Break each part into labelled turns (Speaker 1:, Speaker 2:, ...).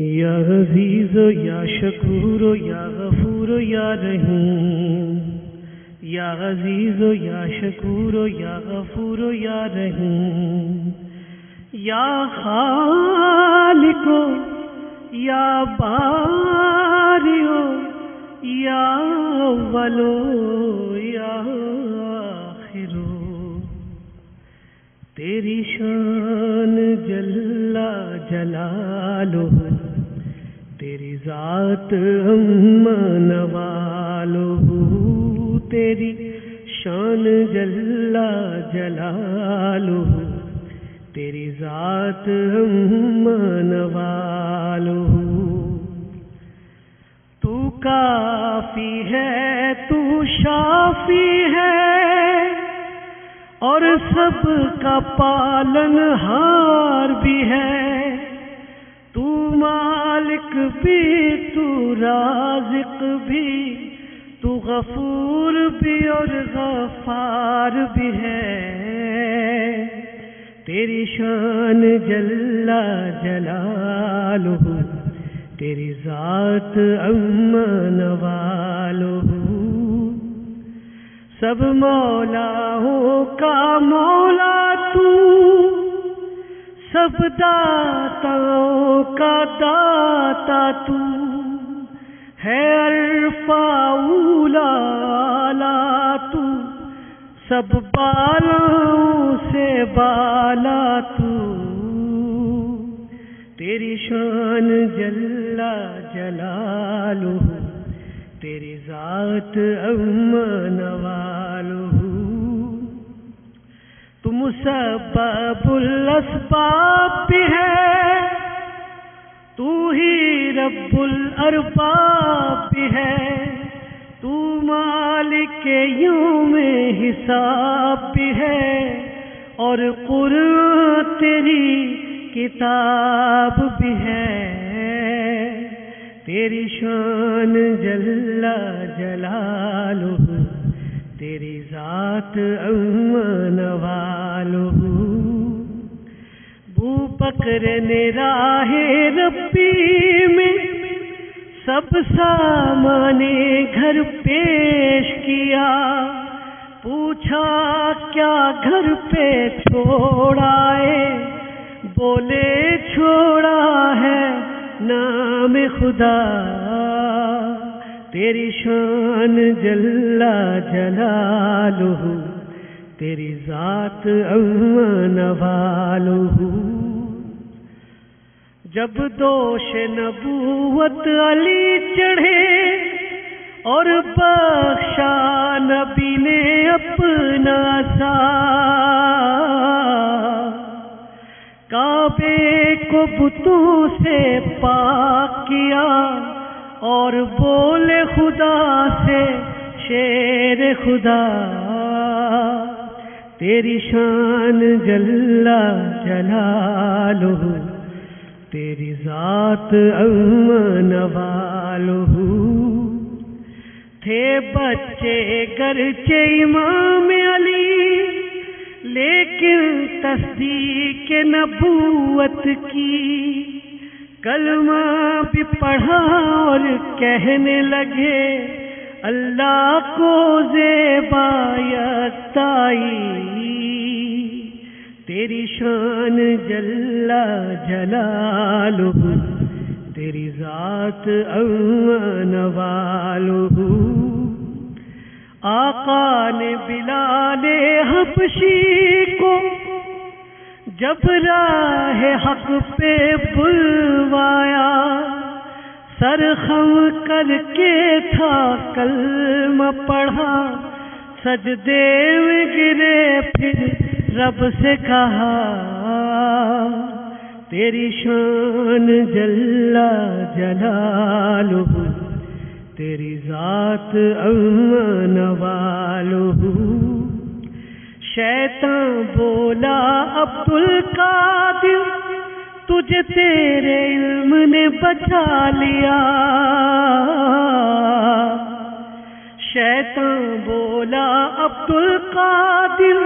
Speaker 1: یا عزیز و یا شکور و یا غفور و یا رحیم، یا عزیز و یا شکور و یا غفور و یا رحیم، یا خالق و یا باری و یا اول و یا آخر، تیری شان جل جلالہ، تیری ذات عم نوالہ، تیری شان جل جلالہ، تیری ذات عم نوالہ، تو کافی ہے، تو شافی ہے، اور سب کا پالن ہار بھی ہے، تو مالک بھی، تو رازق بھی، تو غفور بھی اور غفار بھی ہے، تیری شان جل جلالہ، تیری ذات عم نوالہ، سب مولاؤں کا مولا تو، سب داتاؤں کا داتا تو، ہے عرفہ اولا اعلیٰ تو، سب بالاؤں سے بالا تو، تیری شان جل جلالہ، تیری ذات عم نوالہ، تو مسبب الاسباب بھی ہے، تو ہی رب الارباب بھی ہے، تو مالک یوم حساب بھی ہے، اور قرآن تیری کتاب بھی ہے، تیری شان جل جلالہ، تیری ذات عم نوالہ، بو بکر نے راہ ربی میں سب سامان گھر پیش کیا، پوچھا کیا گھر پہ چھوڑا ہے، بولے چھوڑا ہے نام خدا، تیری شان جل جلالہ، تیری ذات عم نوالہ، جب دوش نبوت علی چڑھے اور بخشا نبی نے اپنا سا، کعبے کو بتوں سے پاک کیا، اور بولے خدا سے شیر خدا، تیری شان جل جلالہ، تیری ذات عم نوالہ، تھے بچے گرچہ امام علی، لیکن تصدیق نبوت کی، کلمہ بھی پڑھا اور کہنے لگے اللہ کو زیبا یکتائی، تیری شان جل جلالہ، تیری ذات عم نوالہ، آقا نے بلال حبشی کو جب راہ حق پہ بلوایا، سر خم کر کے تھا کلمہ پڑھا، سجدے میں گرے پھر رب سے کہا، تیری شان جل جلالہ، تیری ذات عم نوالہ، شیطان بولا عبد القادر تجھے تیرے علم نے بچا لیا، شیطان بولا عبد القادر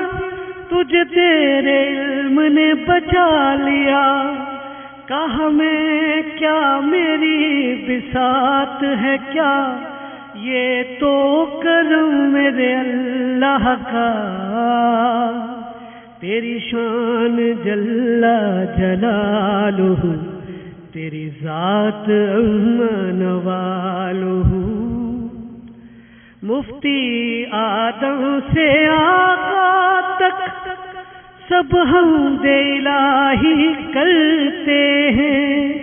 Speaker 1: تجھے تیرے علم نے بچا لیا، کہا میں کیا میری بساط ہے کیا، یہ تو کرم میرے اللہ کا، تیری شان جل جلالہ، تیری ذات امان والہ۔ مفتی آدم سے آقا تک سب حمد الہی کرتے ہیں،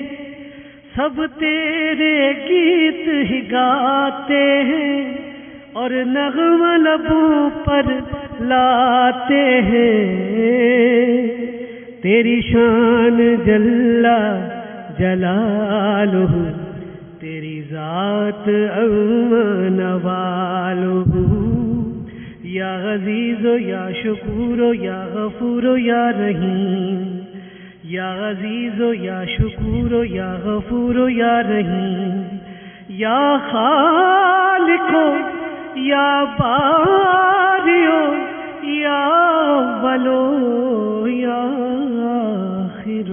Speaker 1: سب تیرے گیت ہی گاتے ہیں اور نغمہ لبوں پر لاتے ہیں، تیری شان جل جلالہ، تیری ذات امان والہ۔ یا عزیز یا شکور یا غفور یا رحیم، یا عزیز یا شکور یا غفور یا رحیم، یا خالق یا باری یا اول یا آخر۔